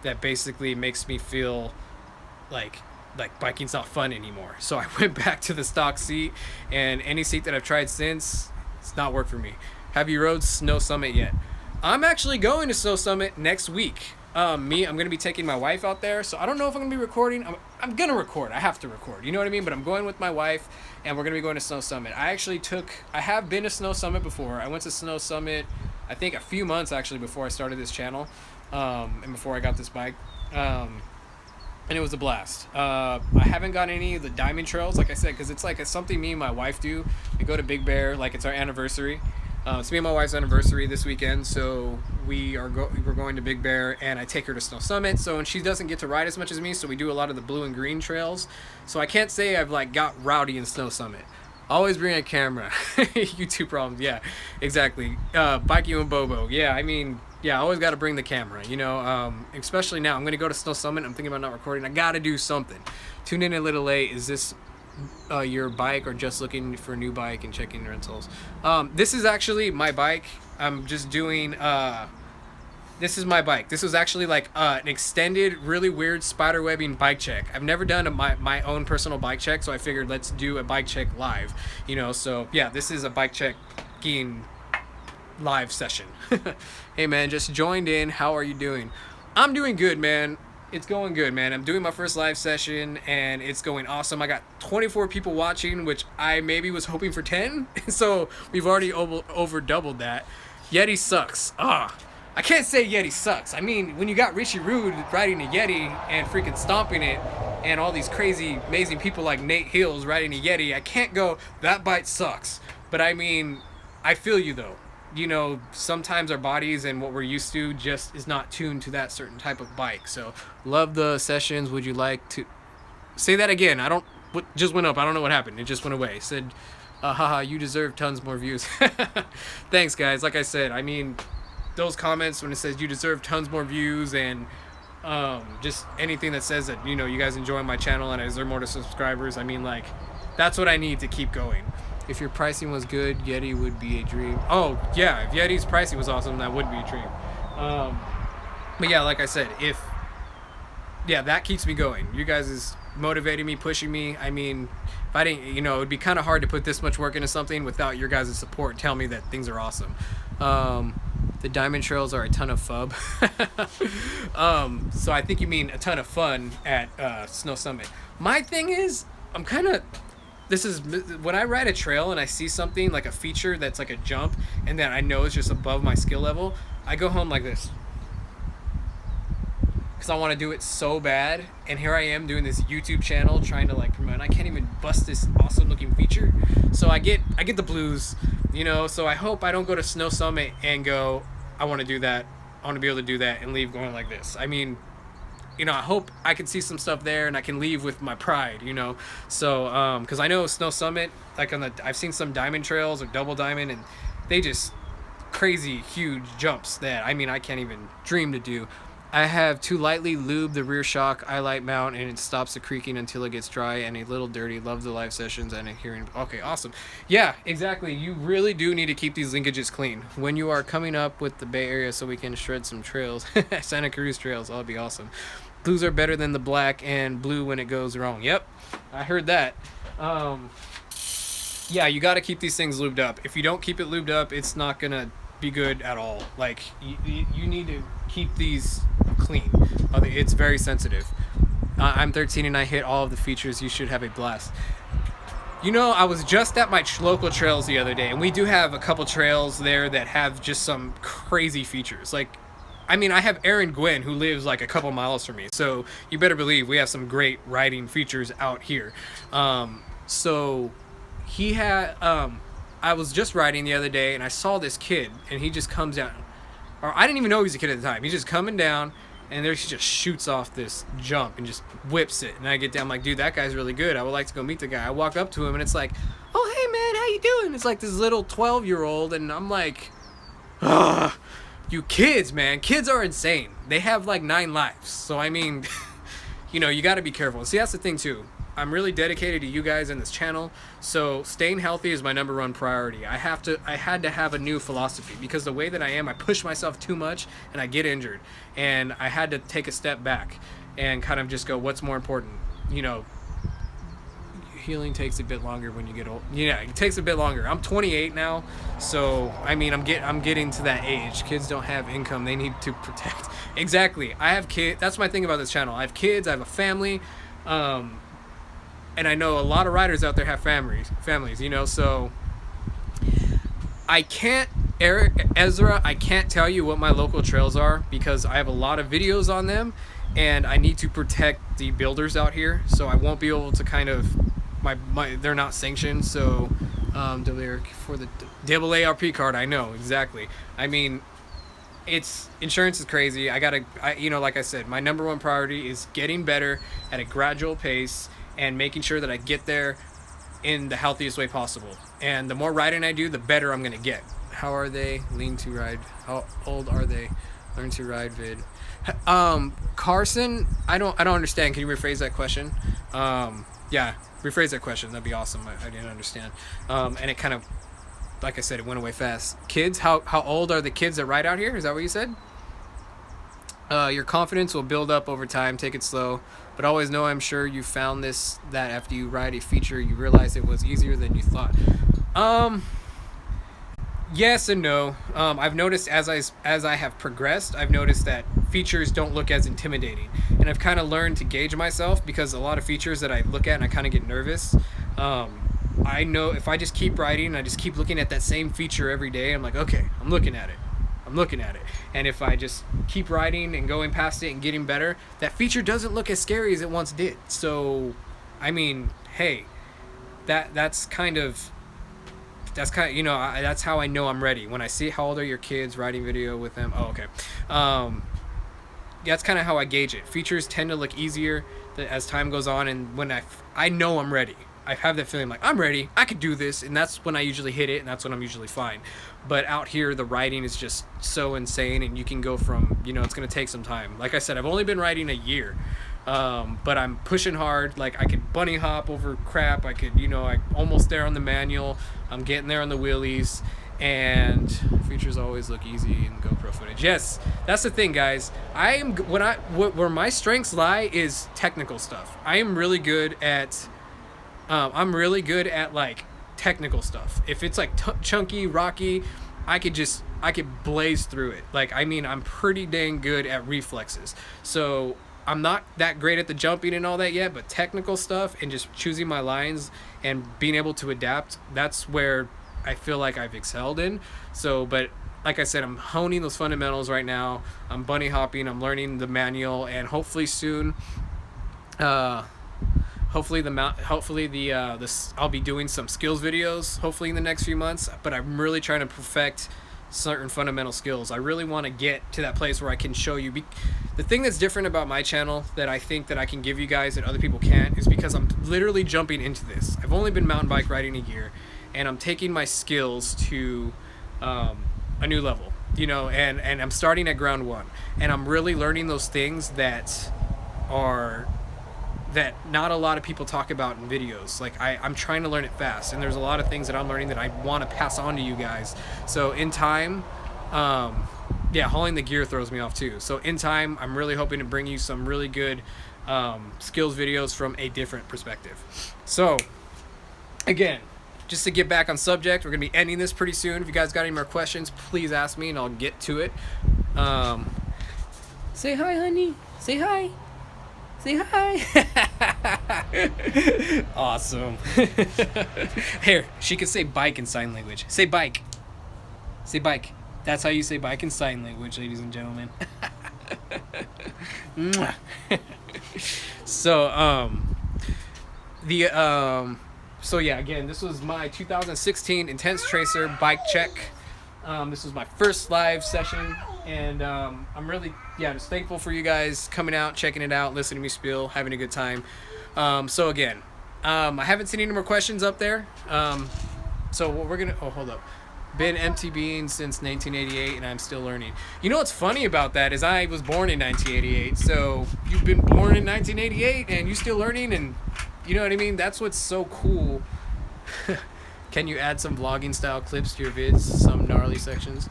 that basically makes me feel like biking's not fun anymore. So I went back to the stock seat, and any seat that I've tried since, it's not worked for me. Have you rode Snow Summit yet? I'm actually going to Snow Summit next week. I'm going to be taking my wife out there, so I don't know if I'm going to be recording. I'm going to record. I have to record. You know what I mean? But I'm going with my wife, and we're going to be going to Snow Summit. I have been to Snow Summit before. I went to Snow Summit, I think a few months actually before I started this channel, and before I got this bike. And it was a blast. I haven't got any of the diamond trails, like I said, because it's like something me and my wife do. We go to Big Bear, like it's our anniversary. It's me and my wife's anniversary this weekend, so we're going to Big Bear, and I take her to Snow Summit. So, and she doesn't get to ride as much as me, so we do a lot of the blue and green trails. So I can't say I've like got rowdy in Snow Summit. Always bring a camera. YouTube problems, yeah, exactly. Bike you and Bobo, yeah. I mean, yeah, I always got to bring the camera, you know. Especially now, I'm gonna go to Snow Summit. I'm thinking about not recording. I gotta do something. Tune in a little late. Is this your bike, or just looking for a new bike and checking rentals? This is actually my bike. I'm just doing. This is my bike. This was actually like an extended, really weird spider webbing bike check. I've never done my own personal bike check, so I figured let's do a bike check live. You know, so yeah, this is a bike checking live session. Hey man, just joined in. How are you doing? I'm doing good, man. It's going good, man. I'm doing my first live session, and it's going awesome. I got 24 people watching, which I maybe was hoping for 10. So we've already over doubled that. Yeti sucks. I can't say Yeti sucks. I mean, when you got Richie Rude riding a Yeti and freaking stomping it, and all these crazy, amazing people like Nate Hills riding a Yeti, I can't go, that bike sucks. But I mean, I feel you though. You know, sometimes our bodies and what we're used to just is not tuned to that certain type of bike. So, love the sessions. Would you like to say that again? What just went up? I don't know what happened. It just went away. Said, Haha, you deserve tons more views. Thanks, guys. Like I said, I mean, those comments when it says you deserve tons more views and just anything that says that, you know, you guys enjoy my channel and I deserve more to subscribers, I mean, like, that's what I need to keep going. If your pricing was good, Yeti would be a dream. Oh, yeah, if Yeti's pricing was awesome, that would be a dream. But yeah, like I said, yeah, that keeps me going. You guys is motivating me, pushing me. I mean, if I didn't, you know, it'd be kind of hard to put this much work into something without your guys' support and tell me that things are awesome. The diamond trails are a ton of fub. So I think you mean a ton of fun at Snow Summit. My thing is, I'm kind of, this is, when I ride a trail and I see something like a feature that's like a jump and that I know is just above my skill level, I go home like this. Because I want to do it so bad, and here I am doing this YouTube channel trying to like promote, and I can't even bust this awesome looking feature. So I get the blues, you know. So I hope I don't go to Snow Summit and go, I want to do that, I want to be able to do that, and leave going like this. I mean, you know, I hope I can see some stuff there and I can leave with my pride, you know. So because I know Snow Summit, like I've seen some diamond trails or double diamond, and they just crazy huge jumps that, I mean, I can't even dream to do. I have to lightly lube the rear shock eyelight mount and it stops the creaking until it gets dry and a little dirty. Love the live sessions and hearing. Okay, awesome. Yeah, exactly. You really do need to keep these linkages clean when you are coming up with the Bay Area so we can shred some trails. Santacruz trails, that'll be awesome. Blues are better than the black and blue when it goes wrong. Yep, I heard that. Yeah, you got to keep these things lubed up. If you don't keep it lubed up, it's not going to be good at all. Like, you need to keep these clean. It's very sensitive. I'm 13 and I hit all of the features. You should have a blast. You know, I was just at my local trails the other day, and we do have a couple trails there that have just some crazy features. Like, I mean, I have Aaron Gwynn who lives like a couple miles from me, so you better believe we have some great riding features out here. So he had I was just riding the other day and I saw this kid, and he just comes down, or I didn't even know he was a kid at the time. He's just coming down, and there he just shoots off this jump and just whips it. And I get down, I'm like, dude, that guy's really good. I would like to go meet the guy. I walk up to him and it's like, oh, hey man, how you doing? It's like this little 12-year-old, and I'm like, ugh, you kids, man. Kids are insane. They have like 9 lives. So I mean, you know, you got to be careful. See, that's the thing too. I'm really dedicated to you guys and this channel, so staying healthy is my #1 priority. I had to have a new philosophy, because the way that I am, I push myself too much and I get injured, and I had to take a step back and kind of just go, what's more important? You know, healing takes a bit longer when you get old. Yeah, it takes a bit longer. I'm 28 now, so I mean, I'm getting to that age. Kids don't have income; they need to protect. Exactly. I have kids. That's my thing about this channel. I have kids. I have a family. And I know a lot of riders out there have families, you know, so I can't, Ezra, I can't tell you what my local trails are, because I have a lot of videos on them, and I need to protect the builders out here, so I won't be able to kind of, they're not sanctioned, so, for the AARP card, I know, exactly. I mean, insurance is crazy. You know, like I said, my #1 priority is getting better at a gradual pace, and making sure that I get there in the healthiest way possible. And the more riding I do, the better I'm gonna get. How are they? Lean to ride. How old are they? Learn to ride vid. Carson, I don't understand. Can you rephrase that question? Yeah, rephrase that question. That'd be awesome. I didn't understand. And it kind of, like I said, it went away fast. Kids, how old are the kids that ride out here? Is that what you said? Your confidence will build up over time. Take it slow, but always know, I'm sure you found that after you ride a feature, you realize it was easier than you thought. Yes and no. I've noticed as I have progressed, I've noticed that features don't look as intimidating, and I've kind of learned to gauge myself, because a lot of features that I look at and I kind of get nervous. I know if I just keep riding and I just keep looking at that same feature every day, I'm like, okay, I'm looking at it. And if I just keep riding and going past it and getting better, that feature doesn't look as scary as it once did. So, I mean, hey, that's kind of, you know, that's how I know I'm ready. When I see how old are your kids, riding video with them. Oh, okay. That's kind of how I gauge it. Features tend to look easier as time goes on, and when I know I'm ready. I have that feeling like I'm ready, I could do this, and that's when I usually hit it, and that's when I'm usually fine. But out here, the riding is just so insane, and you can go from, you know, it's going to take some time. Like I said, I've only been riding a year, but I'm pushing hard. Like, I could bunny hop over crap. I could, you know, I'm almost there on the manual. I'm getting there on the wheelies, and features always look easy in GoPro footage. Yes, that's the thing, guys. Where my strengths lie is technical stuff. I am really good at, like technical stuff. If it's like chunky, rocky, I could blaze through it. Like, I mean, I'm pretty dang good at reflexes. So I'm not that great at the jumping and all that yet, but technical stuff and just choosing my lines and being able to adapt, that's where I feel like I've excelled in. So, but like I said, I'm honing those fundamentals right now. I'm bunny hopping, I'm learning the manual, and hopefully soon, I'll be doing some skills videos hopefully in the next few months, but I'm really trying to perfect certain fundamental skills. I really want to get to that place where I can show you. The thing that's different about my channel that I think that I can give you guys that other people can't is because I'm literally jumping into this. I've only been mountain bike riding a year, and I'm taking my skills to a new level, you know, and I'm starting at ground one, and I'm really learning those things that not a lot of people talk about in videos. Like, I'm trying to learn it fast, and there's a lot of things that I'm learning that I want to pass on to you guys. So in time, yeah, hauling the gear throws me off too. So in time, I'm really hoping to bring you some really good skills videos from a different perspective. So again, just to get back on subject, we're gonna be ending this pretty soon. If you guys got any more questions, please ask me and I'll get to it. Say hi, honey. Say hi. Say hi. Awesome. Here, she can say bike in sign language. Say bike. Say bike. That's how you say bike in sign language, ladies and gentlemen. So yeah, again, this was my 2016 Intense Tracer bike check. This was my first live session, and I'm really, just thankful for you guys coming out, checking it out, listening to me spiel, having a good time. So again, I haven't seen any more questions up there. So what we're gonna, hold up. Been MTBing since 1988, and I'm still learning. You know what's funny about that is I was born in 1988, so you've been born in 1988 and you're still learning, and you know what I mean? That's what's so cool. Can you add some vlogging style clips to your vids? Some gnarly sections?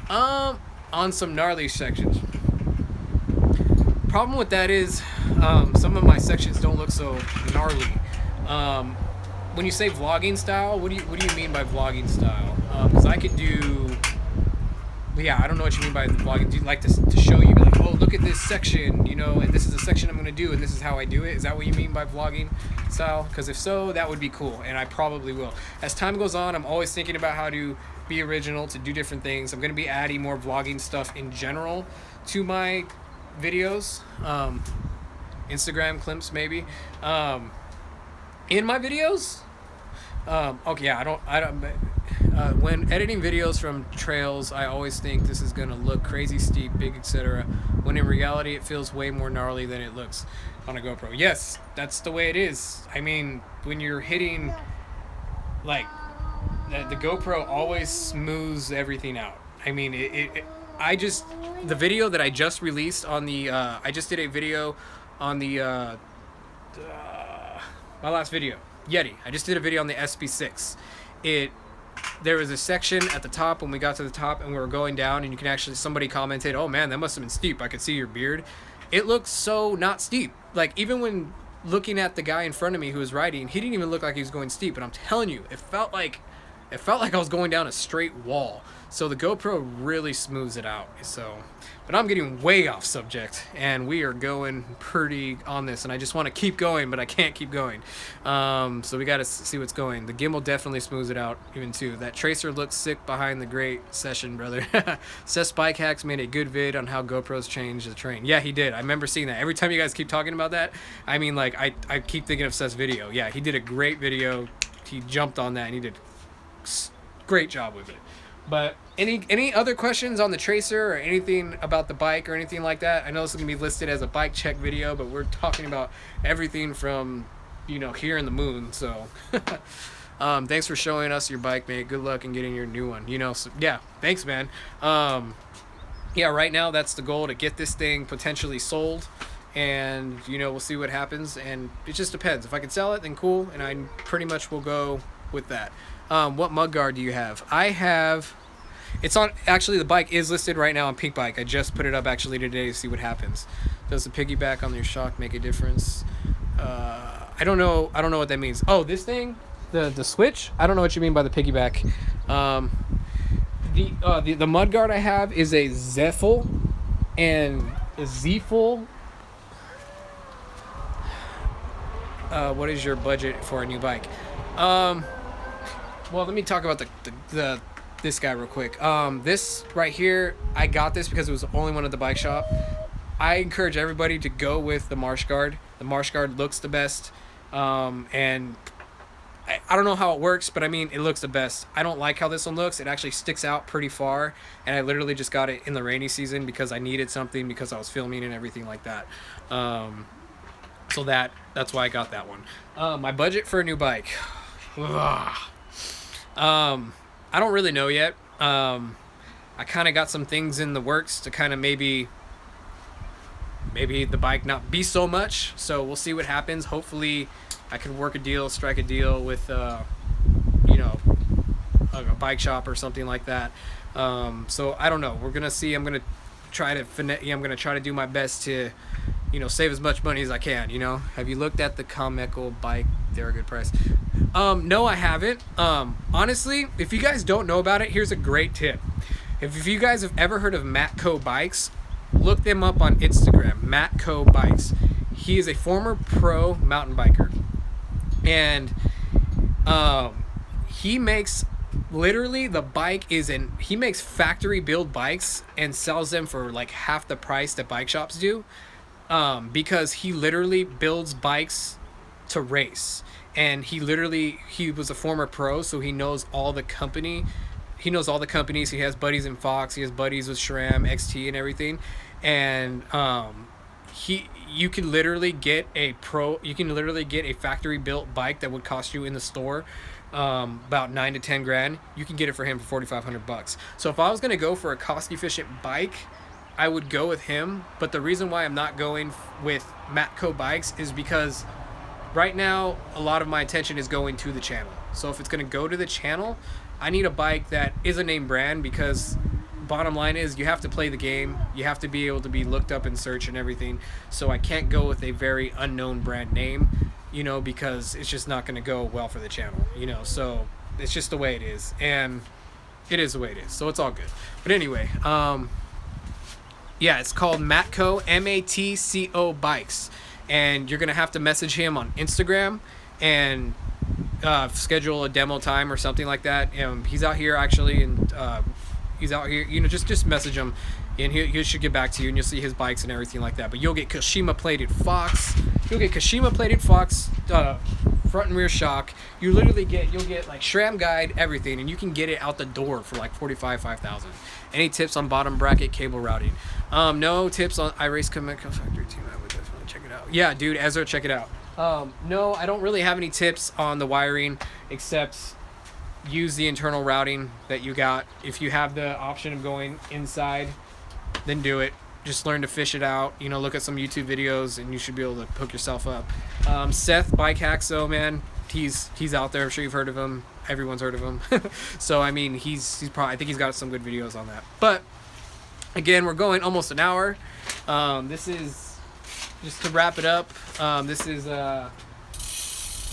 On some gnarly sections. Problem with that is some of my sections don't look so gnarly. When you say vlogging style, what do you mean by vlogging style? Because I could do, I don't know what you mean by the vlogging. Do you like to show you, like, oh, look at this section, you know, and this is the section I'm going to do, and this is how I do it? Is that what you mean by vlogging style? Because if so, that would be cool, and I probably will. As time goes on, I'm always thinking about how to be original, to do different things. I'm going to be adding more vlogging stuff in general to my videos. Instagram clips, maybe. In my videos, when editing videos from trails, I always think this is gonna look crazy steep, big, etc. When in reality, it feels way more gnarly than it looks on a GoPro. Yes, that's the way it is. I mean, when you're hitting, like, the GoPro always smooths everything out. I mean, the video that I just released on the, I just did a video on the, my last video, Yeti. I just did a video on the SB6. There was a section at the top when we got to the top and we were going down, and you can actually, somebody commented, oh man, that must have been steep. I could see your beard. It looked so not steep. Like, even when looking at the guy in front of me who was riding, he didn't even look like he was going steep. And I'm telling you, it felt like I was going down a straight wall. So the GoPro really smooths it out. So, but I'm getting way off subject, and we are going pretty on this, and I just want to keep going, but I can't keep going. So we got to see what's going. The gimbal definitely smooths it out even too. That tracer looks sick behind the great session, brother. Seth Bike Hacks made a good vid on how GoPros change the terrain. Yeah, he did. I remember seeing that. Every time you guys keep talking about that, I mean, like, I keep thinking of Seth's video. Yeah, he did a great video. He jumped on that, and he did great job with it. But any other questions on the tracer or anything about the bike or anything like that? I know this is going to be listed as a bike check video, but we're talking about everything from you know, here in the moon. So thanks for showing us your bike, mate. Good luck in getting your new one, you know. So yeah, thanks, man. Yeah, right now that's the goal, to get this thing potentially sold, and you know, we'll see what happens, and it just depends. If I can sell it, then cool, and I pretty much will go with that. What mud guard do you have? I have, it's on, actually the bike is listed right now on Pink Bike. I just put it up actually today to see what happens. Does the piggyback on your shock make a difference? I don't know what that means. Oh, this thing, the switch, I don't know what you mean by the piggyback. The mud guard I have is a Zeffel and a Zful. What is your budget for a new bike? Well, let me talk about this guy real quick. This right here, I got this because it was the only one at the bike shop. I encourage everybody to go with the Marsh Guard. The Marsh Guard looks the best, and I don't know how it works, but I mean, it looks the best. I don't like how this one looks. It actually sticks out pretty far, and I literally just got it in the rainy season because I needed something, because I was filming and everything like that. So that's why I got that one. My budget for a new bike. I don't really know yet. I kind of got some things in the works to kind of maybe the bike not be so much. So we'll see what happens. Hopefully I can work a deal, strike a deal with, you know, a bike shop or something like that. So I don't know. We're gonna see. I'm gonna try to do my best to, you know, save as much money as I can. You know, have you looked at the Comeco bike? They're a good price. No, I haven't. Honestly, if you guys don't know about it, here's a great tip. If you guys have ever heard of Matco Bikes, look them up on Instagram. Matco Bikes. He is a former pro mountain biker, and he makes, literally, the bike is he makes factory build bikes and sells them for like half the price that bike shops do, because he literally builds bikes to race. And he was a former pro, so he knows all the companies. He has buddies in Fox, he has buddies with SRAM, XT, and everything. And you can literally get a factory built bike that would cost you in the store about $9 to $10 grand. You can get it for him for $4,500. So if I was gonna go for a cost efficient bike, I would go with him. But the reason why I'm not going with Matco Bikes is because right now a lot of my attention is going to the channel. So if it's gonna go to the channel, I need a bike that is a name brand, because bottom line is you have to play the game. You have to be able to be looked up in search and everything. So I can't go with a very unknown brand name, you know, because it's just not going to go well for the channel, you know. So it's just the way it is, and it is the way it is. So it's all good. But anyway, yeah, it's called Matco, Matco Bikes, and you're going to have to message him on Instagram and schedule a demo time or something like that. He's out here actually, and he's out here, you know, just message him, and he should get back to you, and you'll see his bikes and everything like that. But you'll get Kashima plated Fox, front and rear shock. You'll get like SRAM guide, everything, and you can get it out the door for like $5,000. Any tips on bottom bracket cable routing? No tips on iRace Comeco Factory Team. I would definitely check it out. Yeah, dude, Ezra, check it out. No, I don't really have any tips on the wiring, except use the internal routing that you got. If you have the option of going inside, then do it. Just learn to fish it out, you know, look at some YouTube videos, and you should be able to hook yourself up. Seth Bike Hacks, though, man, he's out there. I'm sure you've heard of him. Everyone's heard of him. So I mean, he's probably, I think he's got some good videos on that. But again, we're going almost an hour. This is just to wrap it up. This is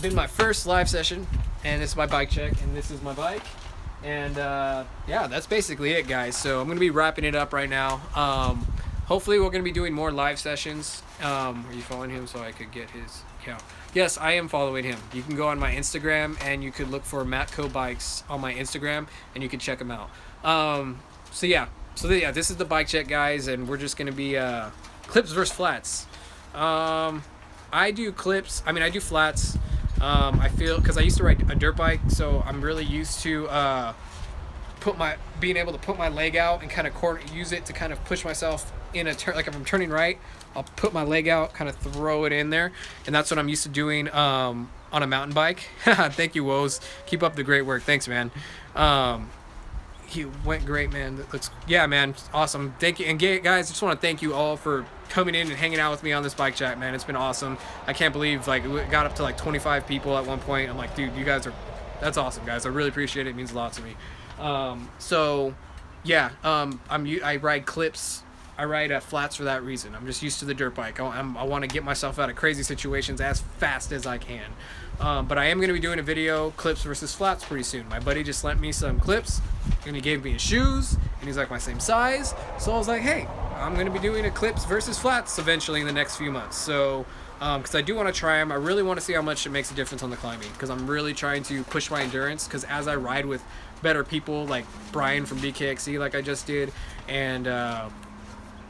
been my first live session, and this is my bike check, and this is my bike, and yeah, that's basically it, guys. So I'm gonna be wrapping it up right now. Hopefully we're gonna be doing more live sessions. Are you following him so I could get his account? Yes, I am following him. You can go on my Instagram, and you could look for Matco Bikes on my Instagram, and you can check them out. So yeah, this is the bike check, guys, and we're just gonna be clips versus flats. I do clips. I mean, I do flats. I feel, because I used to ride a dirt bike, so I'm really used to being able to put my leg out and kind of use it to kind of push myself in a turn. Like if I'm turning right, I'll put my leg out, kind of throw it in there, and that's what I'm used to doing on a mountain bike. Thank you, Woes. Keep up the great work. Thanks, man. He went great, man. Yeah, man, awesome. Thank you. And guys, just want to thank you all for coming in and hanging out with me on this bike chat, man. It's been awesome. I can't believe like it got up to like 25 people at one point. I'm like, dude, you guys are, that's awesome, guys. I really appreciate it. It means a lot to me. So yeah, I ride clips. I ride flats for that reason. I'm just used to the dirt bike. I want to get myself out of crazy situations as fast as I can. But I am going to be doing a video, clips versus flats, pretty soon. My buddy just lent me some clips, and he gave me his shoes, and he's like my same size. So I was like, hey, I'm going to be doing a clips versus flats eventually in the next few months. So, because I do want to try them. I really want to see how much it makes a difference on the climbing, because I'm really trying to push my endurance, because as I ride with better people, like Brian from BKXC, like I just did, and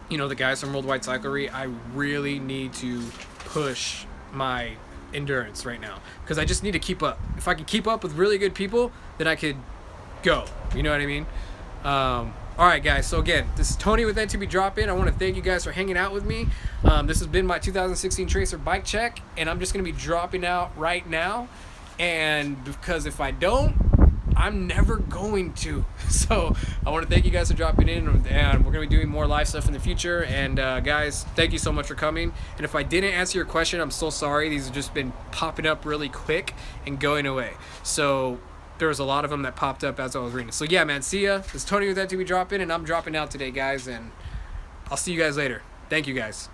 you know, the guys from Worldwide Cyclery, I really need to push my endurance right now, because I just need to keep up. If I can keep up with really good people, then I could go, you know what I mean? Alright guys, so again, this is Tony with MTBdropIN. I want to thank you guys for hanging out with me. This has been my 2016 Tracer bike check, and I'm just going to be dropping out right now, and because if I don't, I'm never going to. So I want to thank you guys for dropping in, and we're going to be doing more live stuff in the future. And guys, thank you so much for coming. And if I didn't answer your question, I'm so sorry. These have just been popping up really quick and going away. So there was a lot of them that popped up as I was reading. So yeah, man, see ya. This is Tony with MTBdropIN, and I'm dropping out today, guys, and I'll see you guys later. Thank you, guys.